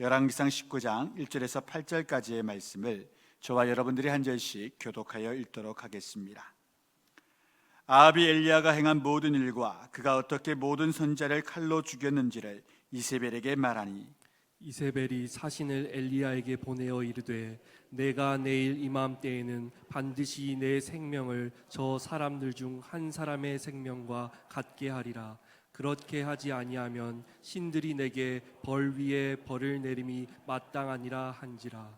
열왕기상 19장 1절에서 8절까지의 말씀을 저와 여러분들이 한 절씩 교독하여 읽도록 하겠습니다. 아합이 엘리야가 행한 모든 일과 그가 어떻게 모든 선지자를 칼로 죽였는지를 이세벨에게 말하니, 이세벨이 사신을 엘리야에게 보내어 이르되 내가 내일 이맘때에는 반드시 내 생명을 저 사람들 중 한 사람의 생명과 같게 하리라. 그렇게 하지 아니하면 신들이 내게 벌 위에 벌을 내림이 마땅하니라 한지라.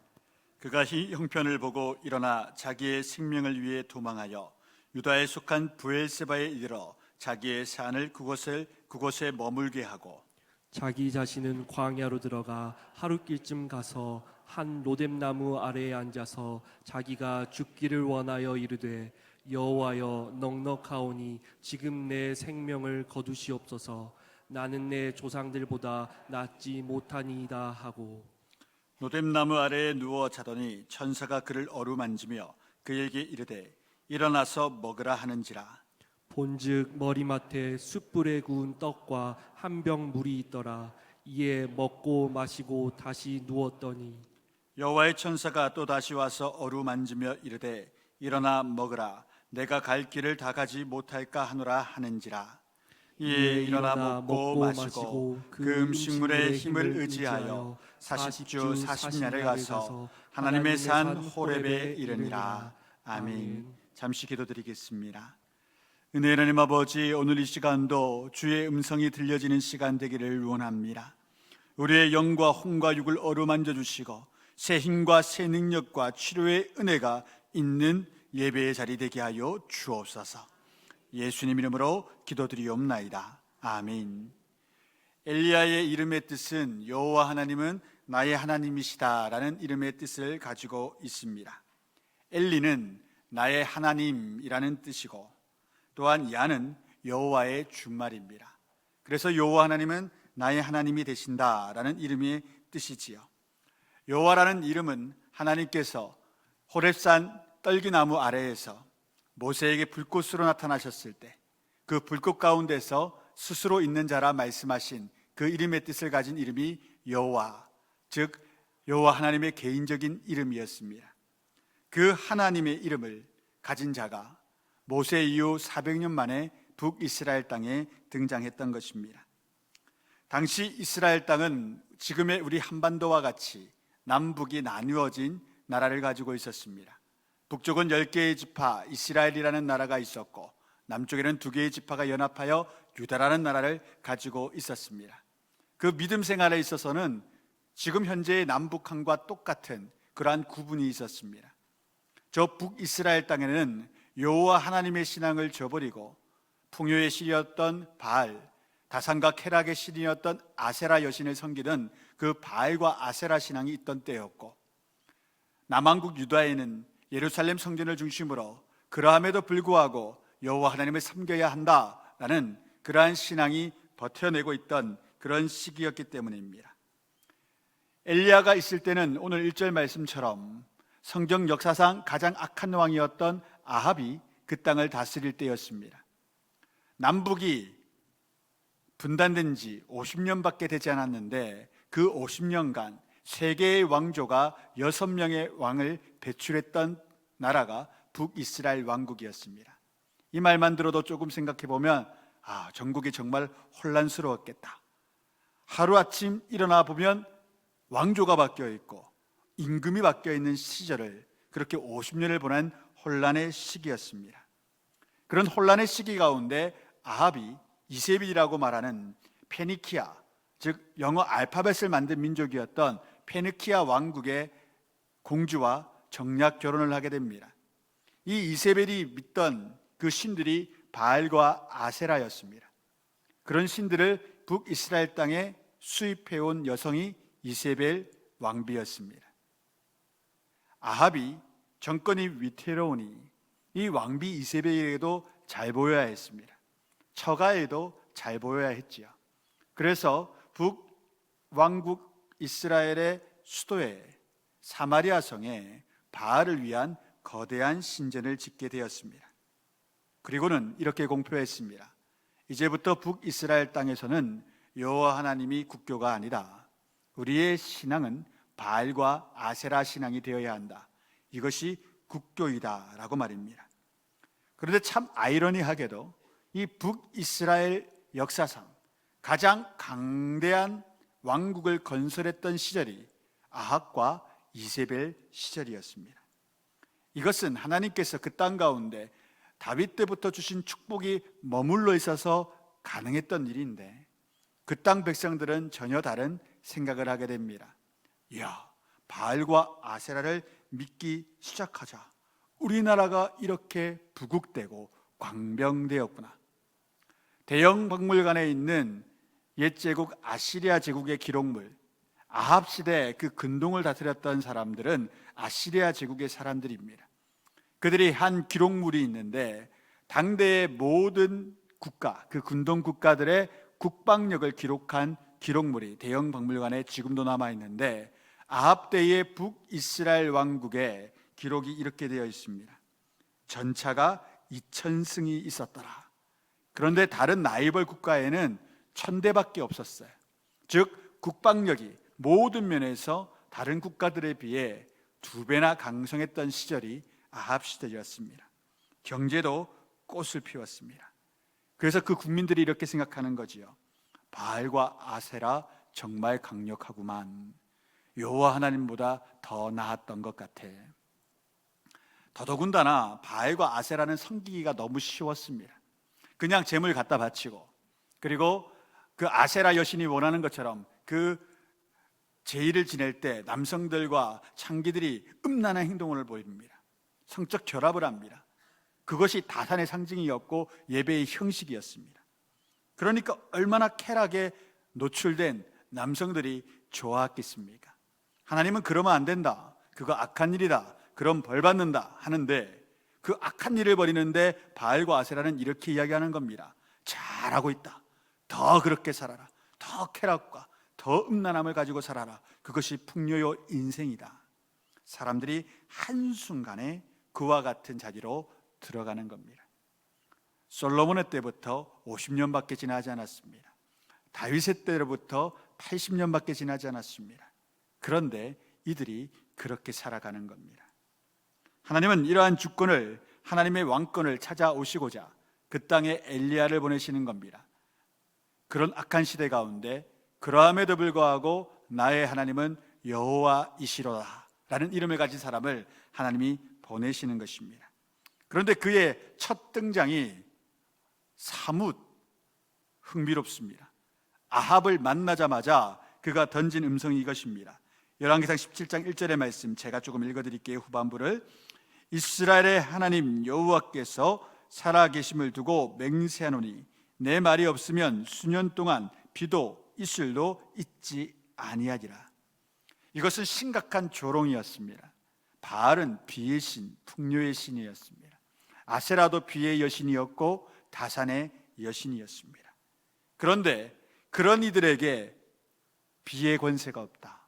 그가 이 형편을 보고 일어나 자기의 생명을 위해 도망하여 유다에 속한 브엘세바에 이르러 자기의 산을 그곳에 머물게 하고, 자기 자신은 광야로 들어가 하룻길쯤 가서 한 로뎀나무 아래에 앉아서 자기가 죽기를 원하여 이르되 여호와여, 넉넉하오니 지금 내 생명을 거두시옵소서. 나는 내 조상들보다 낫지 못하니이다 하고, 로뎀나무 아래에 누워 자더니 천사가 그를 어루만지며 그에게 이르되 일어나서 먹으라 하는지라. 본즉 머리맡에 숯불에 구운 떡과 한 병 물이 있더라. 이에 먹고 마시고 다시 누웠더니 여호와의 천사가 또 다시 와서 어루만지며 이르되 일어나 먹으라, 내가 갈 길을 다 가지 못할까 하노라 하는지라. 이에 일어나 먹고 마시고 그 음식물의 힘을 의지하여 40주 40야를 가서 하나님의 산 호렙에 이르니라. 아멘. 잠시 기도드리겠습니다. 은혜의 하나님 아버지, 오늘 이 시간도 주의 음성이 들려지는 시간 되기를 원합니다. 우리의 영과 혼과 육을 어루만져 주시고 새 힘과 새 능력과 치료의 은혜가 있는 예배의 자리 되게 하여 주옵소서. 예수님 이름으로 기도드리옵나이다. 아멘. 엘리야의 이름의 뜻은 여호와 하나님은 나의 하나님이시다라는 이름의 뜻을 가지고 있습니다. 엘리는 나의 하나님이라는 뜻이고, 또한 야는 여호와의 준말입니다. 그래서 여호와 하나님은 나의 하나님이 되신다라는 이름의 뜻이지요. 여호와라는 이름은 하나님께서 호렙산 떨기나무 아래에서 모세에게 불꽃으로 나타나셨을 때 그 불꽃 가운데서 스스로 있는 자라 말씀하신 그 이름의 뜻을 가진 이름이 여호와, 즉 여호와 하나님의 개인적인 이름이었습니다. 그 하나님의 이름을 가진 자가 모세 이후 400년 만에 북이스라엘 땅에 등장했던 것입니다. 당시 이스라엘 땅은 지금의 우리 한반도와 같이 남북이 나누어진 나라를 가지고 있었습니다. 북쪽은 10개의 지파 이스라엘이라는 나라가 있었고, 남쪽에는 2개의 지파가 연합하여 유다라는 나라를 가지고 있었습니다. 그 믿음 생활에 있어서는 지금 현재의 남북한과 똑같은 그러한 구분이 있었습니다. 저 북이스라엘 땅에는 여호와 하나님의 신앙을 저버리고 풍요의 신이었던 바알, 다산과 쾌락의 신이었던 아세라 여신을 섬기는 그 바알과 아세라 신앙이 있던 때였고, 남왕국 유다에는 예루살렘 성전을 중심으로 그러함에도 불구하고 여호와 하나님을 섬겨야 한다라는 그러한 신앙이 버텨내고 있던 그런 시기였기 때문입니다. 엘리야가 있을 때는 오늘 1절 말씀처럼 성경 역사상 가장 악한 왕이었던 아합이 그 땅을 다스릴 때였습니다. 남북이 분단된 지 50년밖에 되지 않았는데 그 50년간 세계의 왕조가 6명의 왕을 배출했던 나라가 북이스라엘 왕국이었습니다. 이 말만 들어도 조금 생각해 보면 전국이 정말 혼란스러웠겠다. 하루아침 일어나 보면 왕조가 바뀌어 있고 임금이 바뀌어 있는 시절을, 그렇게 50년을 보낸 혼란의 시기였습니다. 그런 혼란의 시기 가운데 아합이 이세벨이라고 말하는 페니키아, 즉 영어 알파벳을 만든 민족이었던 페니키아 왕국의 공주와 정략 결혼을 하게 됩니다. 이 이세벨이 믿던 그 신들이 바알과 아세라였습니다. 그런 신들을 북이스라엘 땅에 수입해온 여성이 이세벨 왕비였습니다. 아합이 정권이 위태로우니 이 왕비 이세벨에게도 잘 보여야 했습니다. 처가에도 잘 보여야 했지요. 그래서 북왕국 이스라엘의 수도에 사마리아 성에 바알을 위한 거대한 신전을 짓게 되었습니다. 그리고는 이렇게 공표했습니다. 이제부터 북이스라엘 땅에서는 여호와 하나님이 국교가 아니다. 우리의 신앙은 바알과 아세라 신앙이 되어야 한다. 이것이 국교이다라고 말입니다. 그런데 참 아이러니하게도 이 북이스라엘 역사상 가장 강대한 왕국을 건설했던 시절이 아합과 이세벨 시절이었습니다. 이것은 하나님께서 그 땅 가운데 다윗 때부터 주신 축복이 머물러 있어서 가능했던 일인데 그 땅 백성들은 전혀 다른 생각을 하게 됩니다. 이야, 바알과 아세라를 믿기 시작하자 우리나라가 이렇게 부국되고 광병되었구나. 대영 박물관에 있는 옛 제국 아시리아 제국의 기록물, 아합 시대 그 근동을 다스렸던 사람들은 아시리아 제국의 사람들입니다. 그들이 한 기록물이 있는데 당대의 모든 국가, 그 근동 국가들의 국방력을 기록한 기록물이 대영 박물관에 지금도 남아 있는데 아합 때의 북이스라엘 왕국의 기록이 이렇게 되어 있습니다. 전차가 2000승이 있었더라. 그런데 다른 라이벌 국가에는 1000대밖에 없었어요. 즉 국방력이 모든 면에서 다른 국가들에 비해 2배나 강성했던 시절이 아합 시절이었습니다. 경제도 꽃을 피웠습니다. 그래서 그 국민들이 이렇게 생각하는 거지요. 바알과 아세라 정말 강력하구만. 여호와 하나님보다 더 나았던 것 같아. 더더군다나 바알과 아세라는 섬기기가 너무 쉬웠습니다. 그냥 제물 갖다 바치고, 그리고 그 아세라 여신이 원하는 것처럼 그 제의를 지낼 때 남성들과 창기들이 음란한 행동을 보입니다. 성적 결합을 합니다. 그것이 다산의 상징이었고 예배의 형식이었습니다. 그러니까 얼마나 쾌락에 노출된 남성들이 좋아했겠습니까? 하나님은 그러면 안 된다, 그거 악한 일이다, 그럼 벌 받는다 하는데 그 악한 일을 벌이는데 바알과 아세라는 이렇게 이야기하는 겁니다. 잘하고 있다, 더 그렇게 살아라, 더 쾌락과 더 음란함을 가지고 살아라, 그것이 풍요요 인생이다. 사람들이 한순간에 그와 같은 자리로 들어가는 겁니다. 솔로몬의 때부터 50년밖에 지나지 않았습니다. 다윗의 때로부터 80년밖에 지나지 않았습니다. 그런데 이들이 그렇게 살아가는 겁니다. 하나님은 이러한 주권을, 하나님의 왕권을 찾아오시고자 그 땅에 엘리야를 보내시는 겁니다. 그런 악한 시대 가운데 그러함에도 불구하고 나의 하나님은 여호와이시로다 라는 이름을 가진 사람을 하나님이 보내시는 것입니다. 그런데 그의 첫 등장이 사뭇 흥미롭습니다. 아합을 만나자마자 그가 던진 음성이 이것입니다. 열왕기상 17장 1절의 말씀 제가 조금 읽어드릴게요. 후반부를. 이스라엘의 하나님 여호와께서 살아계심을 두고 맹세하노니 내 말이 없으면 수년 동안 비도 이슬도 있지 아니하리라. 이것은 심각한 조롱이었습니다. 바알은 비의 신, 풍요의 신이었습니다. 아세라도 비의 여신이었고 다산의 여신이었습니다. 그런데 그런 이들에게 비의 권세가 없다,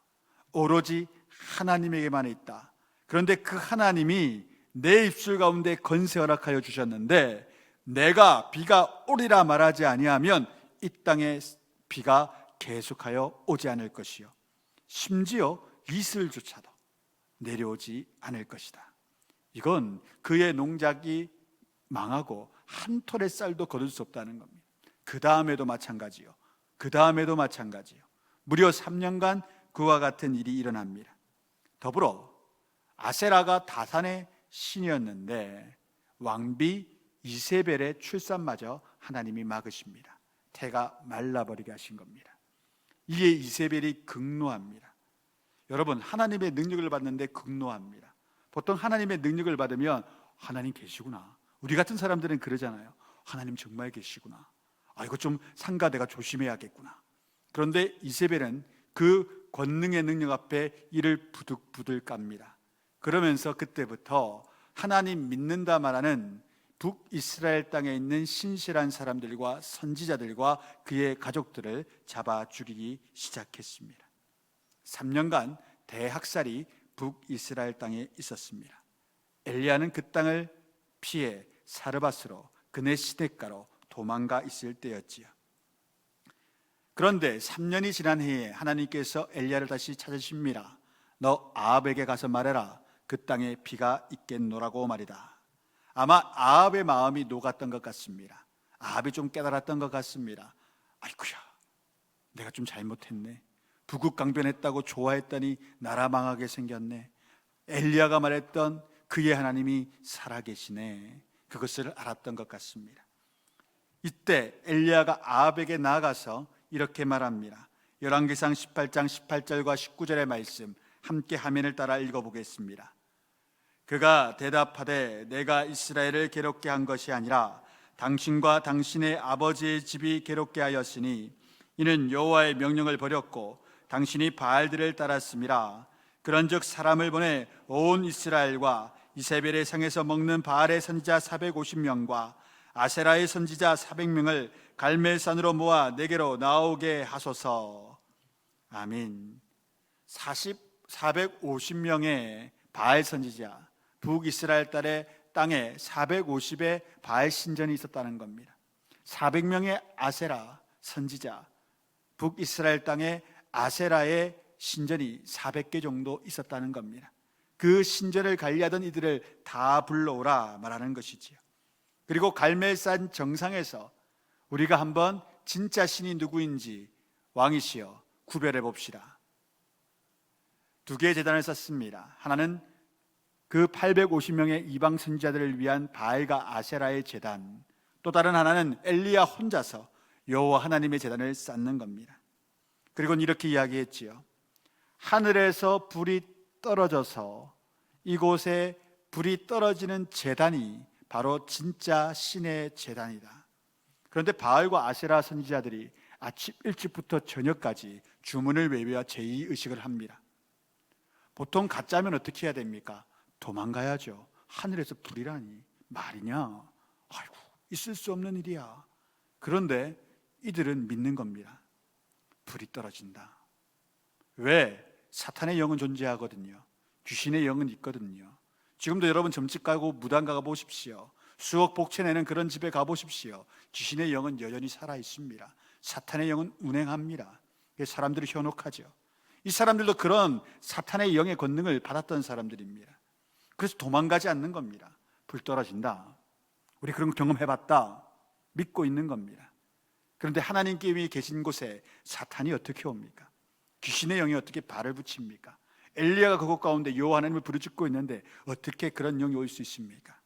오로지 하나님에게만 있다. 그런데 그 하나님이 내 입술 가운데 권세 허락하여 주셨는데 내가 비가 오리라 말하지 아니하면 이 땅에 비가 계속하여 오지 않을 것이요 심지어 이슬조차도 내려오지 않을 것이다. 이건 그의 농작이 망하고 한 톨의 쌀도 거둘 수 없다는 겁니다. 그 다음에도 마찬가지요, 그 다음에도 마찬가지요. 무려 3년간 그와 같은 일이 일어납니다. 더불어 아세라가 다산의 신이었는데 왕비 이세벨의 출산마저 하나님이 막으십니다. 태가 말라버리게 하신 겁니다. 이에 이세벨이 극노합니다. 여러분, 하나님의 능력을 받는데 극노합니다. 보통 하나님의 능력을 받으면 하나님 계시구나, 우리 같은 사람들은 그러잖아요. 하나님 정말 계시구나, 이거 좀 상가 내가 조심해야겠구나. 그런데 이세벨은 그 권능의 능력 앞에 이를 부들부들 깝니다. 그러면서 그때부터 하나님 믿는다 말하는 북이스라엘 땅에 있는 신실한 사람들과 선지자들과 그의 가족들을 잡아 죽이기 시작했습니다. 3년간 대학살이 북이스라엘 땅에 있었습니다. 엘리야는 그 땅을 피해 사르밧으로 그네 시냇가로 도망가 있을 때였지요. 그런데 3년이 지난 해에 하나님께서 엘리야를 다시 찾으십니다. 너 아합에게 가서 말해라. 그 땅에 비가 있겠노라고 말이다. 아마 아합의 마음이 녹았던 것 같습니다. 아합이 좀 깨달았던 것 같습니다. 아이쿠야, 내가 좀 잘못했네. 부국강변했다고 좋아했더니 나라 망하게 생겼네. 엘리야가 말했던 그의 하나님이 살아계시네. 그것을 알았던 것 같습니다. 이때 엘리야가 아합에게 나아가서 이렇게 말합니다. 열왕기상 18장 18절과 19절의 말씀 함께 화면을 따라 읽어보겠습니다. 그가 대답하되 내가 이스라엘을 괴롭게 한 것이 아니라 당신과 당신의 아버지의 집이 괴롭게 하였으니 이는 여호와의 명령을 버렸고 당신이 바알들을 따랐음이라. 그런즉 사람을 보내 온 이스라엘과 이세벨의 성에서 먹는 바알의 선지자 450명과 아세라의 선지자 400명을 갈멜산으로 모아 내게로 나오게 하소서. 아멘. 450명의 바알 선지자, 북이스라엘 땅에 450의 바알 신전이 있었다는 겁니다. 400명의 아세라 선지자, 북이스라엘 땅에 아세라의 신전이 400개 정도 있었다는 겁니다. 그 신전을 관리하던 이들을 다 불러오라 말하는 것이지요. 그리고 갈멜산 정상에서 우리가 한번 진짜 신이 누구인지 왕이시여 구별해 봅시다. 두 개의 제단을 썼습니다. 하나는 그 850명의 이방 선지자들을 위한 바알과 아세라의 제단, 또 다른 하나는 엘리야 혼자서 여호와 하나님의 제단을 쌓는 겁니다. 그리고 이렇게 이야기했지요. 하늘에서 불이 떨어져서 이곳에 불이 떨어지는 제단이 바로 진짜 신의 제단이다. 그런데 바알과 아세라 선지자들이 아침 일찍부터 저녁까지 주문을 외워 제의의식을 합니다. 보통 가짜면 어떻게 해야 됩니까? 도망가야죠. 하늘에서 불이라니 말이냐? 아이고, 있을 수 없는 일이야. 그런데 이들은 믿는 겁니다. 불이 떨어진다. 왜? 사탄의 영은 존재하거든요. 귀신의 영은 있거든요. 지금도 여러분 점집 가고 무당 가 보십시오. 수억 복채 내는 그런 집에 가 보십시오. 귀신의 영은 여전히 살아 있습니다. 사탄의 영은 운행합니다. 사람들이 현혹하죠. 이 사람들도 그런 사탄의 영의 권능을 받았던 사람들입니다. 그래서 도망가지 않는 겁니다. 불 떨어진다. 우리 그런 거 경험해봤다. 믿고 있는 겁니다. 그런데 하나님께 계신 곳에 사탄이 어떻게 옵니까? 귀신의 영이 어떻게 발을 붙입니까? 엘리야가 그곳 가운데 여호와 하나님을 부르짖고 있는데 어떻게 그런 영이 올 수 있습니까?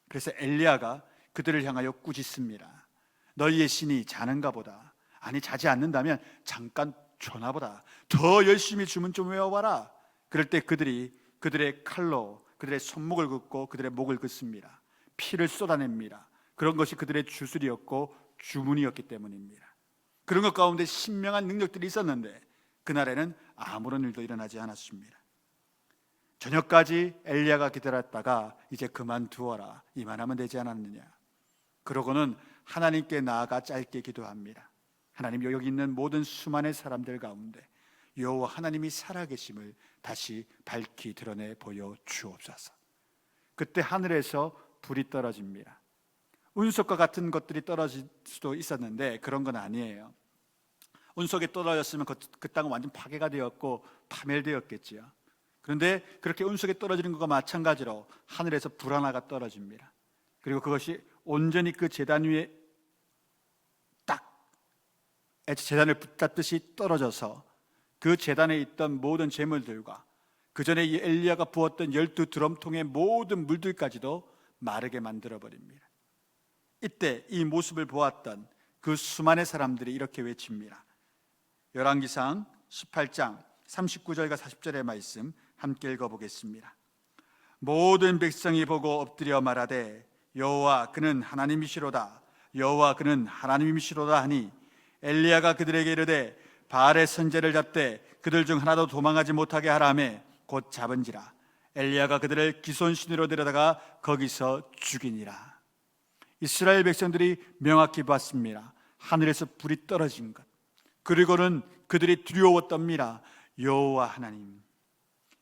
그래서 엘리야가 그들을 향하여 꾸짖습니다. 너희의 신이 자는가 보다. 아니, 자지 않는다면 잠깐 전화보다 더 열심히 주문 좀 외워봐라. 그럴 때 그들의 칼로 그들의 손목을 긋고 그들의 목을 긋습니다. 피를 쏟아냅니다. 그런 것이 그들의 주술이었고 주문이었기 때문입니다. 그런 것 가운데 신명한 능력들이 있었는데 그날에는 아무런 일도 일어나지 않았습니다. 저녁까지 엘리야가 기다렸다가 이제 그만두어라, 이만하면 되지 않았느냐. 그러고는 하나님께 나아가 짧게 기도합니다. 하나님, 여기 있는 모든 수많은 사람들 가운데 여호와 하나님이 살아계심을 다시 밝히 드러내 보여 주옵소서. 그때 하늘에서 불이 떨어집니다. 운석과 같은 것들이 떨어질 수도 있었는데 그런 건 아니에요. 운석에 떨어졌으면 그 땅은 완전 파괴가 되었고 파멸되었겠지요. 그런데 그렇게 운석에 떨어지는 것과 마찬가지로 하늘에서 불 하나가 떨어집니다. 그리고 그것이 온전히 그 제단 위에 딱 제단을 붙잡듯이 떨어져서 그 제단에 있던 모든 제물들과 그 전에 이 엘리야가 부었던 12드럼통의 모든 물들까지도 마르게 만들어버립니다. 이때 이 모습을 보았던 그 수많은 사람들이 이렇게 외칩니다. 열왕기상 18장 39절과 40절의 말씀 함께 읽어보겠습니다. 모든 백성이 보고 엎드려 말하되 여호와 그는 하나님이시로다, 여호와 그는 하나님이시로다 하니 엘리야가 그들에게 이르되 바알의 선제를 잡되 그들 중 하나도 도망하지 못하게 하라매 곧 잡은지라. 엘리야가 그들을 기손신으로 데려다가 거기서 죽이니라. 이스라엘 백성들이 명확히 봤습니다. 하늘에서 불이 떨어진 것, 그리고는 그들이 두려웠답니다. 여호와 하나님,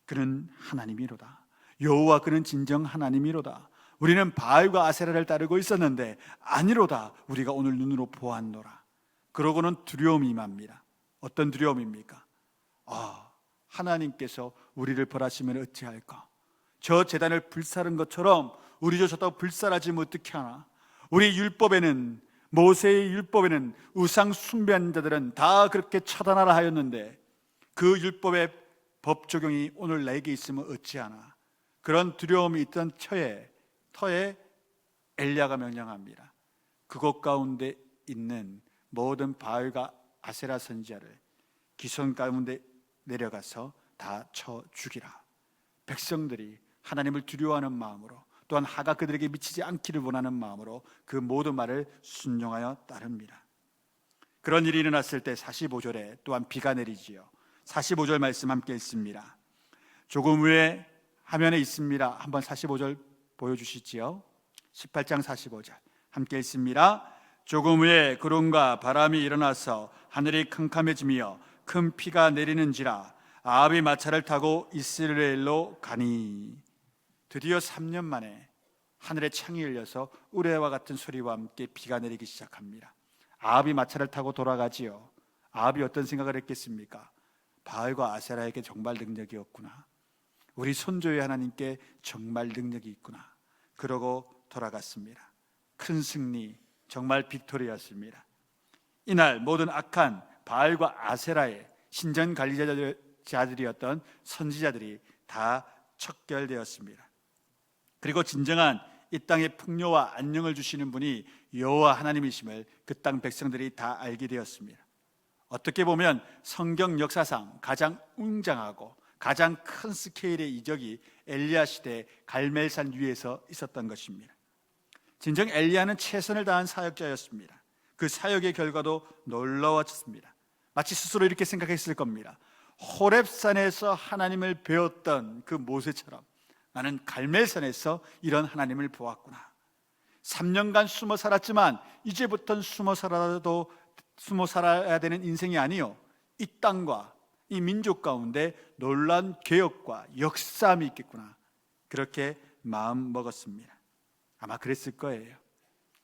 그는 하나님이로다. 여호와 그는 진정 하나님이로다. 우리는 바알과 아세라를 따르고 있었는데 아니로다. 우리가 오늘 눈으로 보았노라. 그러고는 두려움이 임합니다. 어떤 두려움입니까? 하나님께서 우리를 벌하시면 어찌할까? 저 제단을 불사른 것처럼 우리조차도 불살하지 어떻게 하나? 우리 율법에는, 모세의 율법에는 우상 숭배한 자들은 다 그렇게 처단하라 하였는데 그 율법의 법 적용이 오늘 내게 있으면 어찌하나? 그런 두려움이 있던 터에 엘리야가 명령합니다. 그곳 가운데 있는 모든 바알과 아세라 선지자를 기손 가운데 내려가서 다 쳐 죽이라. 백성들이 하나님을 두려워하는 마음으로, 또한 하가 그들에게 미치지 않기를 원하는 마음으로 그 모든 말을 순종하여 따릅니다. 그런 일이 일어났을 때 45절에 또한 비가 내리지요. 45절 말씀 함께 읽습니다. 조금 후에 화면에 있습니다. 한번 45절 보여주시지요. 18장 45절 함께 읽습니다. 조금 후에 구름과 바람이 일어나서 하늘이 캄캄해지며 큰 비가 내리는지라 아합이 마차를 타고 이스라엘로 가니. 드디어 3년 만에 하늘의 창이 열려서 우레와 같은 소리와 함께 비가 내리기 시작합니다. 아합이 마차를 타고 돌아가지요. 아합이 어떤 생각을 했겠습니까? 바알과 아세라에게 정말 능력이 없구나. 우리 손조의 하나님께 정말 능력이 있구나. 그러고 돌아갔습니다. 큰 승리, 정말 빅토리였습니다. 이날 모든 악한 바알과 아세라의 신전 관리자들이었던 선지자들이 다 척결되었습니다. 그리고 진정한 이 땅의 풍요와 안녕을 주시는 분이 여호와 하나님이심을 그 땅 백성들이 다 알게 되었습니다. 어떻게 보면 성경 역사상 가장 웅장하고 가장 큰 스케일의 이적이 엘리야 시대 갈멜산 위에서 있었던 것입니다. 진정 엘리야는 최선을 다한 사역자였습니다. 그 사역의 결과도 놀라웠습니다. 마치 스스로 이렇게 생각했을 겁니다. 호렙산에서 하나님을 배웠던 그 모세처럼 나는 갈멜산에서 이런 하나님을 보았구나. 3년간 숨어 살았지만 이제부터는 숨어 살아야 되는 인생이 아니요, 이 땅과 이 민족 가운데 놀라운 개혁과 역사함이 있겠구나. 그렇게 마음 먹었습니다. 아마 그랬을 거예요.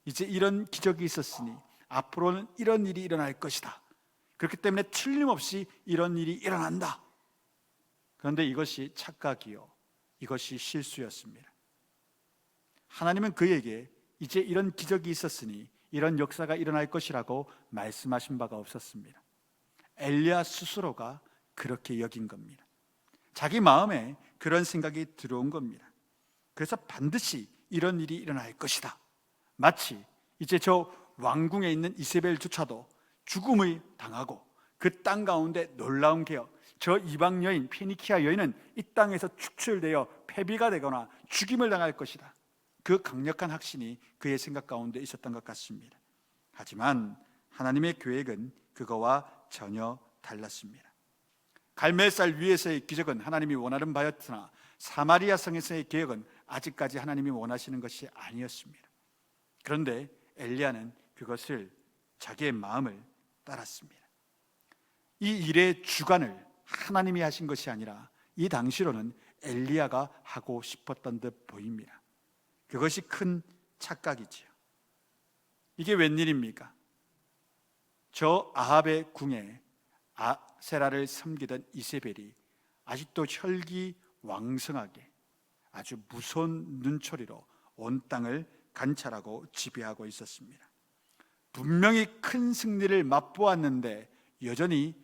이제 이런 기적이 있었으니 앞으로는 이런 일이 일어날 것이다. 그렇기 때문에 틀림없이 이런 일이 일어난다. 그런데 이것이 착각이요, 이것이 실수였습니다. 하나님은 그에게 이제 이런 기적이 있었으니 이런 역사가 일어날 것이라고 말씀하신 바가 없었습니다. 엘리야 스스로가 그렇게 여긴 겁니다. 자기 마음에 그런 생각이 들어온 겁니다. 그래서 반드시 이런 일이 일어날 것이다. 마치 이제 저 왕궁에 있는 이세벨조차도 죽음을 당하고 그 땅 가운데 놀라운 개혁, 저 이방 여인 페니키아 여인은 이 땅에서 축출되어 폐비가 되거나 죽임을 당할 것이다. 그 강력한 확신이 그의 생각 가운데 있었던 것 같습니다. 하지만 하나님의 계획은 그거와 전혀 달랐습니다. 갈멜산 위에서의 기적은 하나님이 원하는 바였으나 사마리아 성에서의 개혁은 아직까지 하나님이 원하시는 것이 아니었습니다. 그런데 엘리야는 그것을, 자기의 마음을 따랐습니다. 이 일의 주관을 하나님이 하신 것이 아니라 이 당시로는 엘리야가 하고 싶었던 듯 보입니다. 그것이 큰 착각이지요. 이게 웬일입니까? 저 아합의 궁에 아세라를 섬기던 이세벨이 아직도 혈기왕성하게 아주 무서운 눈초리로 온 땅을 관찰하고 지배하고 있었습니다. 분명히 큰 승리를 맛보았는데 여전히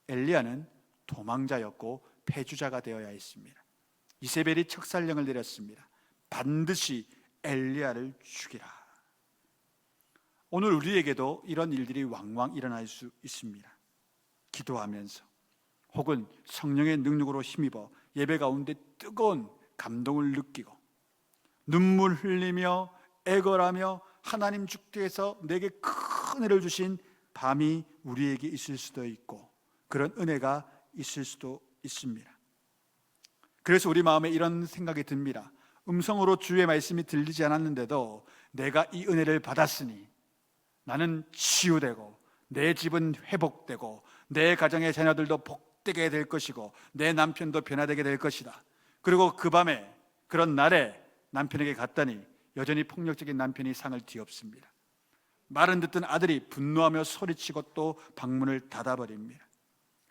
엘리야는 도망자였고 패주자가 되어야 했습니다. 이세벨이 척살령을 내렸습니다. 반드시 엘리야를 죽이라. 오늘 우리에게도 이런 일들이 왕왕 일어날 수 있습니다. 기도하면서 혹은 성령의 능력으로 힘입어 예배 가운데 뜨거운 감동을 느끼고 눈물 흘리며 애걸하며 하나님 주께서 내게 큰 은혜를 주신 밤이 우리에게 있을 수도 있고 그런 은혜가 있을 수도 있습니다. 그래서 우리 마음에 이런 생각이 듭니다. 음성으로 주의 말씀이 들리지 않았는데도 내가 이 은혜를 받았으니 나는 치유되고 내 집은 회복되고 내 가정의 자녀들도 복되게 될 것이고 내 남편도 변화되게 될 것이다. 그리고 그 밤에, 그런 날에 남편에게 갔더니 여전히 폭력적인 남편이 상을 뒤엎습니다. 말은 듣던 아들이 분노하며 소리치고 또 방문을 닫아버립니다.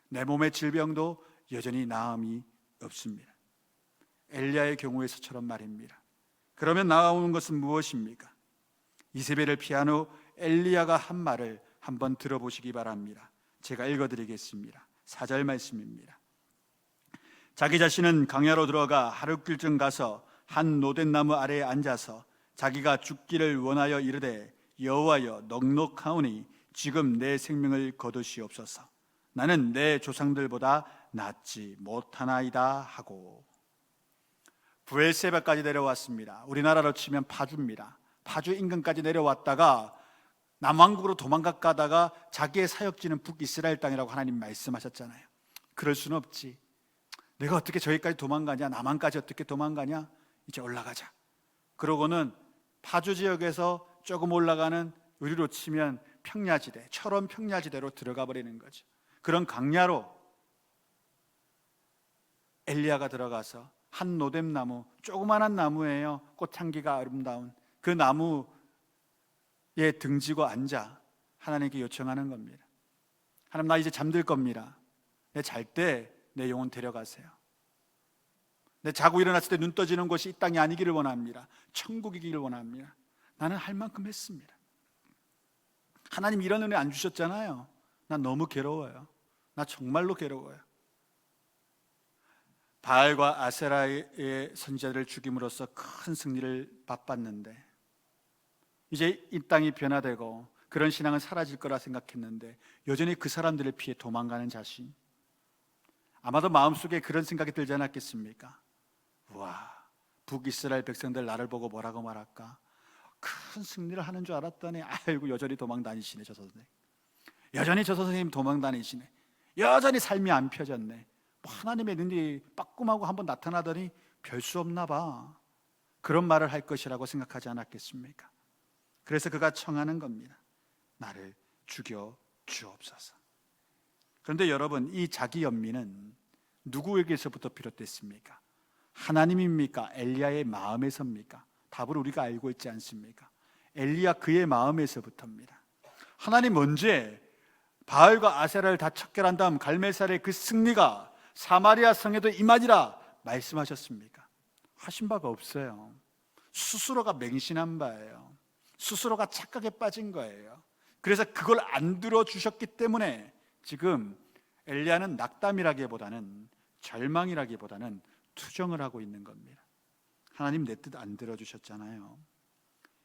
내 몸의 질병도 여전히 나음이 없습니다. 엘리야의 경우에서처럼 말입니다. 그러면 나오는 것은 무엇입니까? 이세벨을 피한 후 엘리야가 한 말을 한번 들어보시기 바랍니다. 제가 읽어드리겠습니다. 4절 말씀입니다. 자기 자신은 강야로 들어가 하룻길쯤 가서 한 노된 나무 아래에 앉아서 자기가 죽기를 원하여 이르되 여호와여 넉넉하오니 지금 내 생명을 거두시옵소서. 나는 내 조상들보다 낫지 못하나이다 하고. 브엘세바까지 내려왔습니다. 우리나라로 치면 파주입니다. 파주 인근까지 내려왔다가 남왕국으로 도망가다가 자기의 사역지는 북이스라엘 땅이라고 하나님 말씀하셨잖아요. 그럴 수는 없지. 내가 어떻게 저기까지 도망가냐, 남한까지 어떻게 도망가냐, 이제 올라가자. 그러고는 파주 지역에서 조금 올라가는 우리로 치면 평야지대, 철원 평야지대로 들어가 버리는 거죠. 그런 강야로 엘리야가 들어가서 한 노뎀나무, 조그만한 나무예요. 꽃향기가 아름다운 그 나무에 등지고 앉아 하나님께 요청하는 겁니다. 하나님, 나 이제 잠들 겁니다. 내 잘 때 내 영혼 데려가세요. 내 자고 일어났을 때 눈 떠지는 곳이 이 땅이 아니기를 원합니다. 천국이기를 원합니다. 나는 할 만큼 했습니다. 하나님 이런 은혜 안 주셨잖아요. 나 너무 괴로워요. 나 정말로 괴로워요. 바알과 아세라의 선지자들을 죽임으로써 큰 승리를 맛봤는데 이제 이 땅이 변화되고 그런 신앙은 사라질 거라 생각했는데 여전히 그 사람들을 피해 도망가는 자신, 아마도 마음속에 그런 생각이 들지 않았겠습니까? 우와, 북이스라엘 백성들 나를 보고 뭐라고 말할까? 큰 승리를 하는 줄 알았더니 아이고 여전히 도망 다니시네. 저 선생님 여전히 저 선생님 도망 다니시네. 여전히 삶이 안 펴졌네. 뭐 하나님의 능력이 빠끔하고 한번 나타나더니 별 수 없나 봐. 그런 말을 할 것이라고 생각하지 않았겠습니까? 그래서 그가 청하는 겁니다. 나를 죽여 주옵소서. 그런데 여러분, 이 자기 연민은 누구에게서부터 비롯됐습니까? 하나님입니까? 엘리야의 마음에서입니까? 답을 우리가 알고 있지 않습니까? 엘리야 그의 마음에서부터입니다. 하나님 언제 바알과 아세라를 다 척결한 다음 갈멜살의 그 승리가 사마리아 성에도 임하리라 말씀하셨습니까? 하신 바가 없어요. 스스로가 맹신한 바예요. 스스로가 착각에 빠진 거예요. 그래서 그걸 안 들어주셨기 때문에 지금 엘리야는 낙담이라기보다는 절망이라기보다는 투정을 하고 있는 겁니다. 하나님 내 뜻 안 들어주셨잖아요.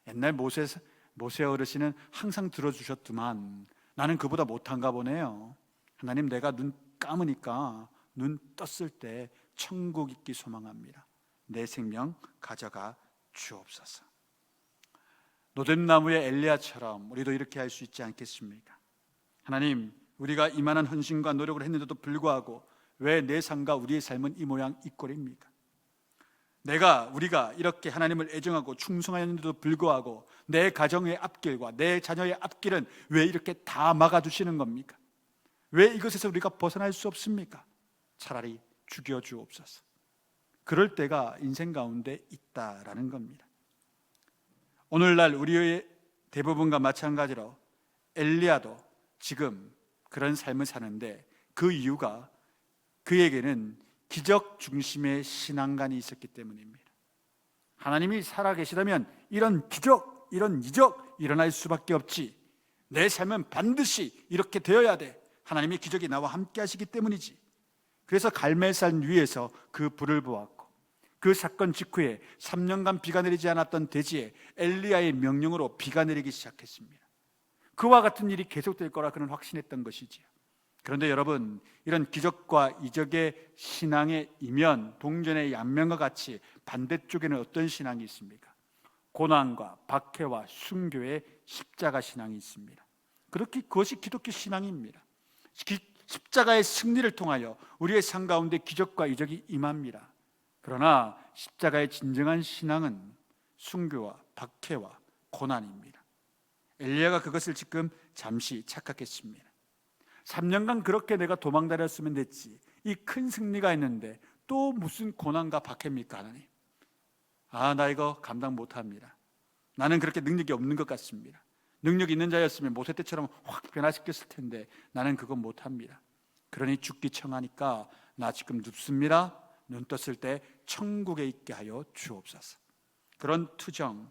옛날 모세 어르신은 항상 들어주셨더만 나는 그보다 못한가 보네요. 하나님, 내가 눈 감으니까 눈 떴을 때 천국 있기 소망합니다. 내 생명 가져가 주옵소서. 노뎀나무의 엘리야처럼 우리도 이렇게 할 수 있지 않겠습니까? 하나님, 우리가 이만한 헌신과 노력을 했는데도 불구하고 왜 내 삶과 우리의 삶은 이 모양 이 꼴입니까? 우리가 이렇게 하나님을 애정하고 충성하였는데도 불구하고 내 가정의 앞길과 내 자녀의 앞길은 왜 이렇게 다 막아주시는 겁니까? 왜 이것에서 우리가 벗어날 수 없습니까? 차라리 죽여주옵소서. 그럴 때가 인생 가운데 있다라는 겁니다. 오늘날 우리의 대부분과 마찬가지로 엘리야도 지금 그런 삶을 사는데 그 이유가 그에게는 기적 중심의 신앙관이 있었기 때문입니다. 하나님이 살아계시다면 이런 기적, 이런 이적 일어날 수밖에 없지. 내 삶은 반드시 이렇게 되어야 돼. 하나님의 기적이 나와 함께 하시기 때문이지. 그래서 갈멜산 위에서 그 불을 보았고 그 사건 직후에 3년간 비가 내리지 않았던 대지에 엘리야의 명령으로 비가 내리기 시작했습니다. 그와 같은 일이 계속될 거라 그는 확신했던 것이지요. 그런데 여러분, 이런 기적과 이적의 신앙의 이면 동전의 양면과 같이 반대쪽에는 어떤 신앙이 있습니까? 고난과 박해와 순교의 십자가 신앙이 있습니다. 그것이 기독교 신앙입니다. 십자가의 승리를 통하여 우리의 삶 가운데 기적과 이적이 임합니다. 그러나 십자가의 진정한 신앙은 순교와 박해와 고난입니다. 엘리야가 그것을 지금 잠시 착각했습니다. 3년간 그렇게 내가 도망다녔으면 됐지. 이 큰 승리가 있는데 또 무슨 고난과 박해입니까, 하나님? 나 이거 감당 못합니다. 나는 그렇게 능력이 없는 것 같습니다. 능력 있는 자였으면 모세 때처럼 확 변화시켰을 텐데 나는 그건 못합니다. 그러니 죽기 청하니까 나 지금 눕습니다. 눈 떴을 때 천국에 있게 하여 주옵소서. 그런 투정,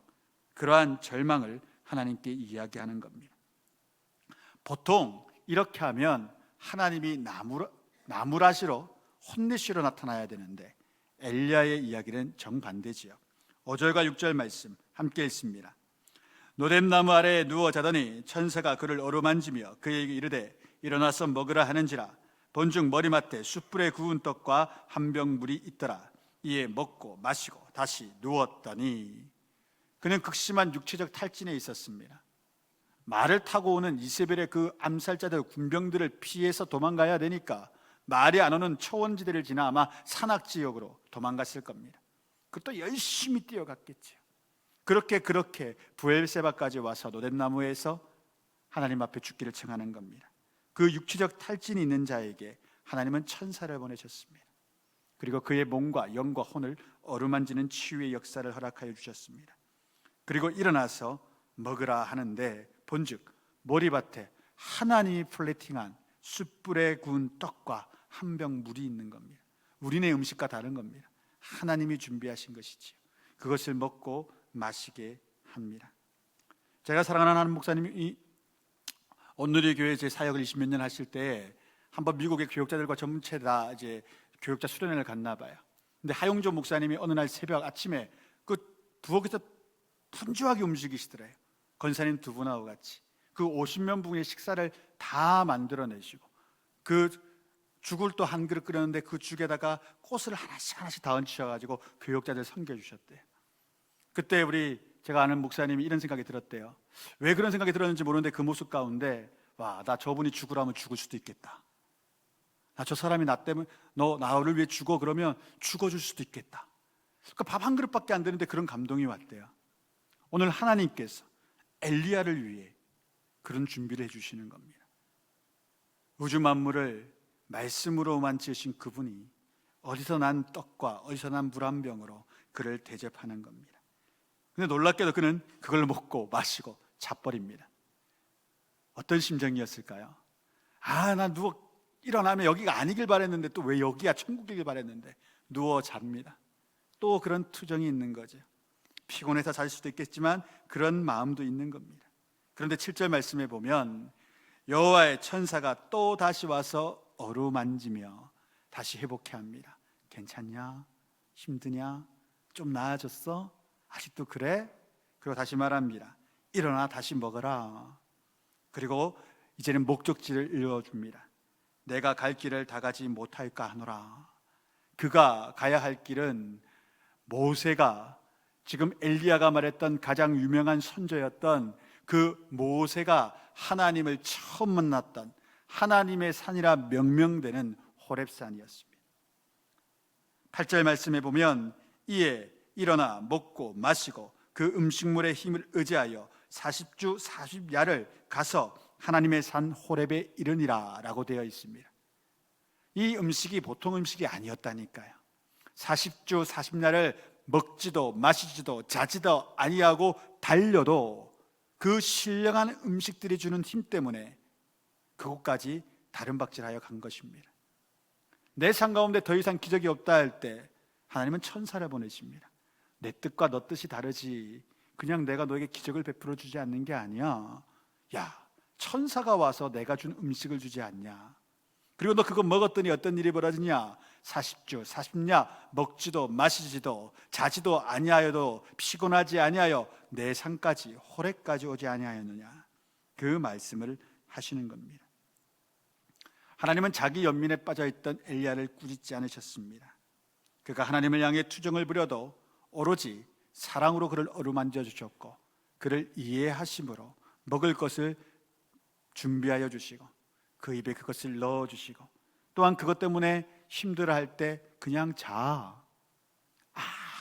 그러한 절망을 하나님께 이야기하는 겁니다. 보통 이렇게 하면 하나님이 나무라시로 혼내시로 나타나야 되는데 엘리야의 이야기는 정반대지요. 5절과 6절 말씀 함께 읽습니다. 노뎀나무 아래에 누워 자더니 천사가 그를 어루만지며 그에게 이르되 일어나서 먹으라 하는지라. 본즉 머리맡에 숯불에 구운 떡과 한 병 물이 있더라. 이에 먹고 마시고 다시 누웠더니 그는 극심한 육체적 탈진에 있었습니다. 말을 타고 오는 이세벨의 그 암살자들 군병들을 피해서 도망가야 되니까 말이 안 오는 초원지대를 지나 아마 산악지역으로 도망갔을 겁니다. 그것도 열심히 뛰어갔겠죠. 그렇게 부엘세바까지 와서 노뎀나무에서 하나님 앞에 죽기를 청하는 겁니다. 그 육체적 탈진이 있는 자에게 하나님은 천사를 보내셨습니다. 그리고 그의 몸과 영과 혼을 어루만지는 치유의 역사를 허락하여 주셨습니다. 그리고 일어나서 먹으라 하는데 본즉 머리밭에 하나님이 플레이팅한 숯불에 구운 떡과 한 병 물이 있는 겁니다. 우리네 음식과 다른 겁니다. 하나님이 준비하신 것이지요. 그것을 먹고 마시게 합니다. 제가 사랑하는 하나님 목사님이 온누리 교회 제 사역을 20몇 년 하실 때 한번 미국의 교육자들과 전문체 다 이제 교육자 수련회를 갔나 봐요. 근데 하용조 목사님이 어느 날 새벽 아침에 그 부엌에서 분주하게 움직이시더래요. 권사님 두 분하고 같이 그 50명 분의 식사를 다 만들어내시고 그 죽을 또 한 그릇 끓였는데 그 죽에다가 꽃을 하나씩 다 얹으셔가지고 교육자들 섬겨주셨대요. 그때 제가 아는 목사님이 이런 생각이 들었대요. 왜 그런 생각이 들었는지 모르는데 그 모습 가운데 와, 나 저분이 죽으라면 죽을 수도 있겠다. 나 저 사람이 나 때문에 너 나를 위해 죽어 그러면 죽어줄 수도 있겠다. 그러니까 밥 한 그릇밖에 안 되는데 그런 감동이 왔대요. 오늘 하나님께서 엘리야를 위해 그런 준비를 해주시는 겁니다. 우주 만물을 말씀으로만 지으신 그분이 어디서 난 떡과 어디서 난 물 한 병으로 그를 대접하는 겁니다. 근데 놀랍게도 그는 그걸 먹고 마시고 자버립니다. 어떤 심정이었을까요? 나 일어나면 여기가 아니길 바랬는데 또 왜 여기야? 천국이길 바랬는데 누워 잡니다. 또 그런 투정이 있는 거죠. 피곤해서 잘 수도 있겠지만 그런 마음도 있는 겁니다. 그런데 7절 말씀에 보면 여호와의 천사가 또 다시 와서 어루만지며 다시 회복해 합니다. 괜찮냐? 힘드냐? 좀 나아졌어? 아직도 그래? 그리고 다시 말합니다. 일어나 다시 먹어라. 그리고 이제는 목적지를 읽어줍니다. 내가 갈 길을 다 가지 못할까 하노라. 그가 가야 할 길은 모세가 지금 엘리야가 말했던 가장 유명한 선조였던 그 모세가 하나님을 처음 만났던 하나님의 산이라 명명되는 호렙산이었습니다. 8절 말씀에 보면 이에 일어나 먹고 마시고 그 음식물의 힘을 의지하여 40주 40야를 가서 하나님의 산 호렙에 이르니라 라고 되어 있습니다. 이 음식이 보통 음식이 아니었다니까요. 40주 40야를 먹지도 마시지도 자지도 아니하고 달려도 그 신령한 음식들이 주는 힘 때문에 그곳까지 다름박질하여 간 것입니다. 내 삶 가운데 더 이상 기적이 없다 할 때 하나님은 천사를 보내십니다. 내 뜻과 너 뜻이 다르지. 그냥 내가 너에게 기적을 베풀어 주지 않는 게 아니야. 야, 천사가 와서 내가 준 음식을 주지 않냐. 그리고 너 그거 먹었더니 어떤 일이 벌어지냐. 40주 40야 먹지도 마시지도 자지도 아니하여도 피곤하지 아니하여 내 산까지 호렙까지 오지 아니하였느냐. 그 말씀을 하시는 겁니다. 하나님은 자기 연민에 빠져있던 엘리야를 꾸짖지 않으셨습니다. 그가 하나님을 향해 투정을 부려도 오로지 사랑으로 그를 어루만져 주셨고 그를 이해하심으로 먹을 것을 준비하여 주시고 그 입에 그것을 넣어 주시고 또한 그것 때문에 힘들어할 때 그냥 자.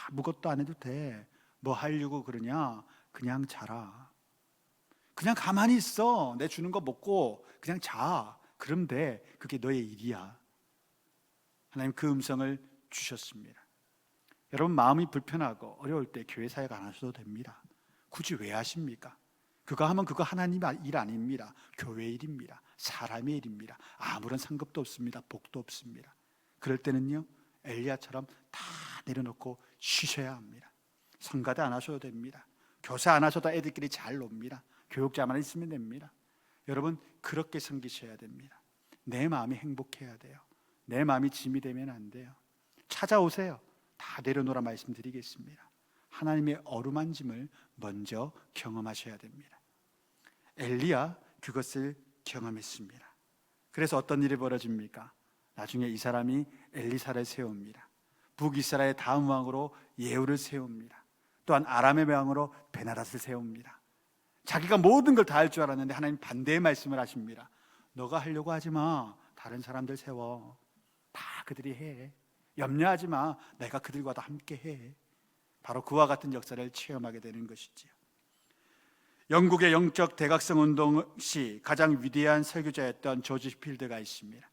아무것도 안 해도 돼. 뭐 하려고 그러냐? 그냥 자라. 그냥 가만히 있어. 내 주는 거 먹고 그냥 자. 그럼 돼. 그게 너의 일이야. 하나님 그 음성을 주셨습니다. 여러분 마음이 불편하고 어려울 때 교회 사역 안 하셔도 됩니다. 굳이 왜 하십니까? 그거 하면 그거 하나님 일 아닙니다. 교회 일입니다. 사람의 일입니다. 아무런 상급도 없습니다. 복도 없습니다. 그럴 때는요, 엘리야처럼 다 내려놓고 쉬셔야 합니다. 성가대 안 하셔도 됩니다. 교사 안 하셔도 애들끼리 잘 놉니다. 교육자만 있으면 됩니다. 여러분, 그렇게 섬기셔야 됩니다. 내 마음이 행복해야 돼요. 내 마음이 짐이 되면 안 돼요. 찾아오세요. 다 내려놓으라 말씀드리겠습니다. 하나님의 어루만짐을 먼저 경험하셔야 됩니다. 엘리야 그것을 경험했습니다. 그래서 어떤 일이 벌어집니까? 나중에 이 사람이 엘리사를 세웁니다. 북이스라엘 다음 왕으로 예후를 세웁니다. 또한 아람의 왕으로 베나닷을 세웁니다. 자기가 모든 걸 다 할 줄 알았는데 하나님 반대의 말씀을 하십니다. 너가 하려고 하지 마. 다른 사람들 세워. 다 그들이 해. 염려하지 마. 내가 그들과도 함께 해. 바로 그와 같은 역사를 체험하게 되는 것이지요. 영국의 영적 대각성 운동 시 가장 위대한 설교자였던 조지 필드가 있습니다.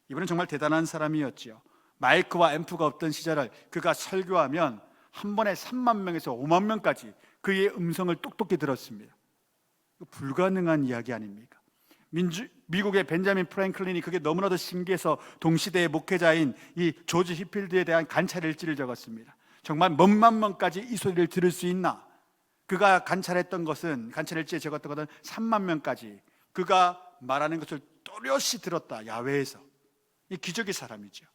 이분은 정말 대단한 사람이었지요. 마이크와 앰프가 없던 시절을 그가 설교하면 한 번에 3만 명에서 5만 명까지 그의 음성을 똑똑히 들었습니다. 불가능한 이야기 아닙니까? 미국의 벤자민 프랭클린이 그게 너무나도 신기해서 동시대의 목회자인 이 조지 히필드에 대한 관찰 일지를 적었습니다. 정말 몇만 명까지 이 소리를 들을 수 있나? 그가 관찰 일지에 적었던 것은 3만 명까지 그가 말하는 것을 또렷이 들었다. 야외에서. 이 기적의 사람이죠.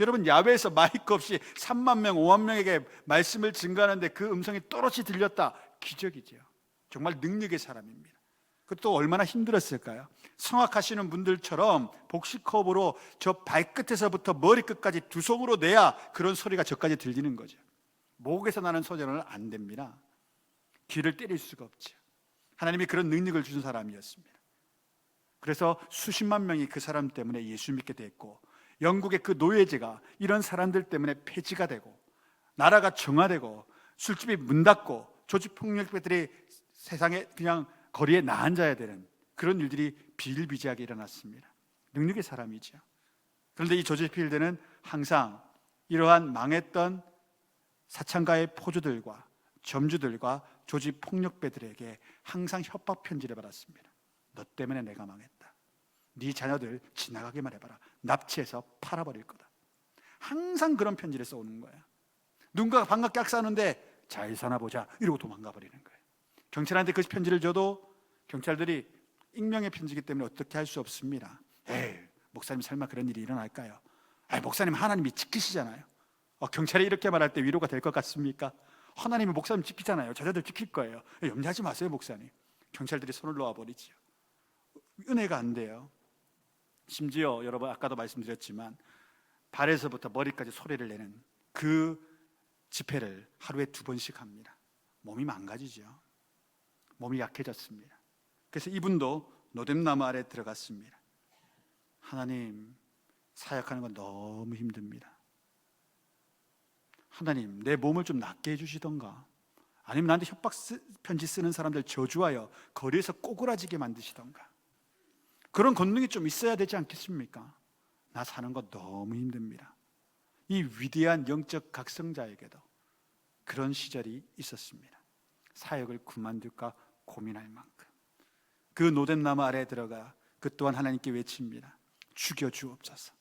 여러분, 야외에서 마이크 없이 3만 명, 5만 명에게 말씀을 증거하는데 그 음성이 또렷이 들렸다. 기적이죠. 정말 능력의 사람입니다. 그것도 얼마나 힘들었을까요? 성악하시는 분들처럼 복식호흡으로 저 발끝에서부터 머리끝까지 두 손으로 내야 그런 소리가 저까지 들리는 거죠. 목에서 나는 소리는 안 됩니다. 귀를 때릴 수가 없죠. 하나님이 그런 능력을 주신 사람이었습니다. 그래서 수십만 명이 그 사람 때문에 예수 믿게 됐고, 영국의 그 노예제가 이런 사람들 때문에 폐지가 되고, 나라가 정화되고, 술집이 문 닫고, 조직폭력배들이 세상에 그냥 거리에 나앉아야 되는 그런 일들이 비일비재하게 일어났습니다. 능력의 사람이죠. 그런데 이 조지 필드는 항상 이러한 망했던 사창가의 포주들과 점주들과 조직폭력배들에게 항상 협박 편지를 받았습니다. 너 때문에 내가 망했다. 네 자녀들 지나가기만 해봐라. 납치해서 팔아버릴 거다. 항상 그런 편지를 써오는 거예요. 누군가가 반갑게 악수하는데 잘 사나 보자 이러고 도망가 버리는 거예요. 경찰한테 그 편지를 줘도 경찰들이 익명의 편지이기 때문에 어떻게 할 수 없습니다. 에이, 목사님 설마 그런 일이 일어날까요? 목사님 하나님이 지키시잖아요. 경찰이 이렇게 말할 때 위로가 될 것 같습니까? 하나님이 목사님 지키잖아요. 저자들 지킬 거예요. 염려하지 마세요, 목사님. 경찰들이 손을 놓아버리죠. 은혜가 안 돼요. 심지어 여러분 아까도 말씀드렸지만 발에서부터 머리까지 소리를 내는 그 집회를 하루에 2번씩 합니다. 몸이 망가지죠. 몸이 약해졌습니다. 그래서 이분도 노뎀나무 아래 들어갔습니다. 하나님, 사역하는 건 너무 힘듭니다. 하나님, 내 몸을 좀 낫게 해주시던가, 아니면 나한테 협박 편지 쓰는 사람들 저주하여 거리에서 꼬꾸라지게 만드시던가, 그런 권능이 좀 있어야 되지 않겠습니까? 나 사는 거 너무 힘듭니다. 이 위대한 영적 각성자에게도 그런 시절이 있었습니다. 사역을 그만둘까 고민할 만큼. 그 노뎀나무 아래에 들어가 그 또한 하나님께 외칩니다. 죽여주옵소서.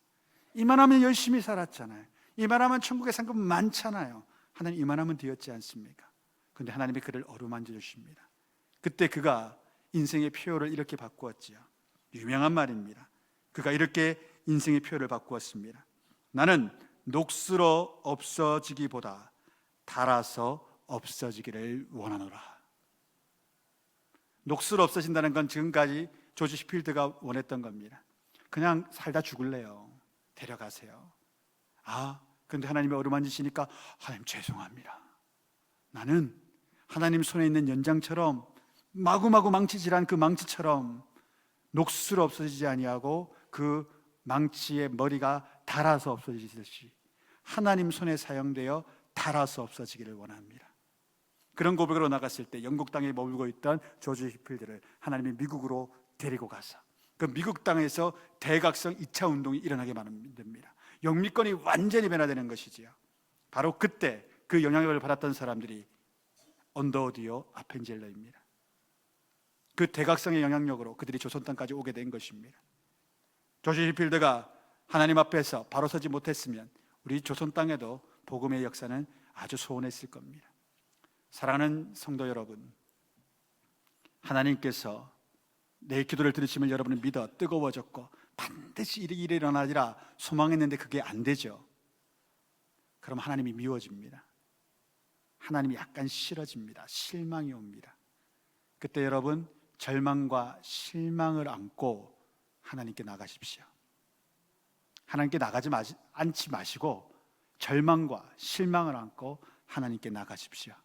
이만하면 열심히 살았잖아요. 이만하면 천국의 상금 많잖아요. 하나님, 이만하면 되었지 않습니까? 그런데 하나님이 그를 어루만져 주십니다. 그때 그가 인생의 표를 이렇게 바꾸었지요. 유명한 말입니다. 그가 이렇게 인생의 표를 바꾸었습니다. 나는 녹슬어 없어지기보다 닳아서 없어지기를 원하노라. 녹슬어 없어진다는 건 지금까지 조지 시필드가 원했던 겁니다. 그냥 살다 죽을래요. 데려가세요. 근데 하나님이 어루만지시니까 하나님 죄송합니다. 나는 하나님 손에 있는 연장처럼 마구마구 망치질한 그 망치처럼 녹슬어 없어지지 아니하고 그 망치의 머리가 닳아서 없어지듯이 하나님 손에 사용되어 닳아서 없어지기를 원합니다. 그런 고백으로 나갔을 때 영국 땅에 머물고 있던 조지 히필드를 하나님이 미국으로 데리고 가서 그 미국 땅에서 대각성 2차 운동이 일어나게 만듭니다. 영미권이 완전히 변화되는 것이지요. 바로 그때 그 영향력을 받았던 사람들이 언더 오디오 아펜젤러입니다. 그 대각성의 영향력으로 그들이 조선 땅까지 오게 된 것입니다. 조시 필드가 하나님 앞에서 바로 서지 못했으면 우리 조선 땅에도 복음의 역사는 아주 소원했을 겁니다. 사랑하는 성도 여러분, 하나님께서 내 기도를 들으심을 여러분은 믿어 뜨거워졌고 반드시 일이 일어나리라 소망했는데 그게 안 되죠. 그럼 하나님이 미워집니다. 하나님이 약간 싫어집니다. 실망이 옵니다. 그때 여러분 절망과 실망을 안고 하나님께 나가십시오. 하나님께 앉지 마시고 절망과 실망을 안고 하나님께 나가십시오.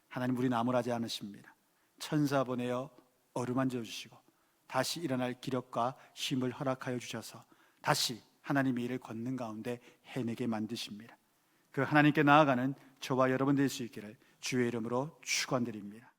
하나님 우리 나무라지 않으십니다. 천사 보내어 어루만져 주시고 다시 일어날 기력과 힘을 허락하여 주셔서 다시 하나님의 일을 걷는 가운데 해내게 만드십니다. 그 하나님께 나아가는 저와 여러분 될 수 있기를 주의 이름으로 축원드립니다.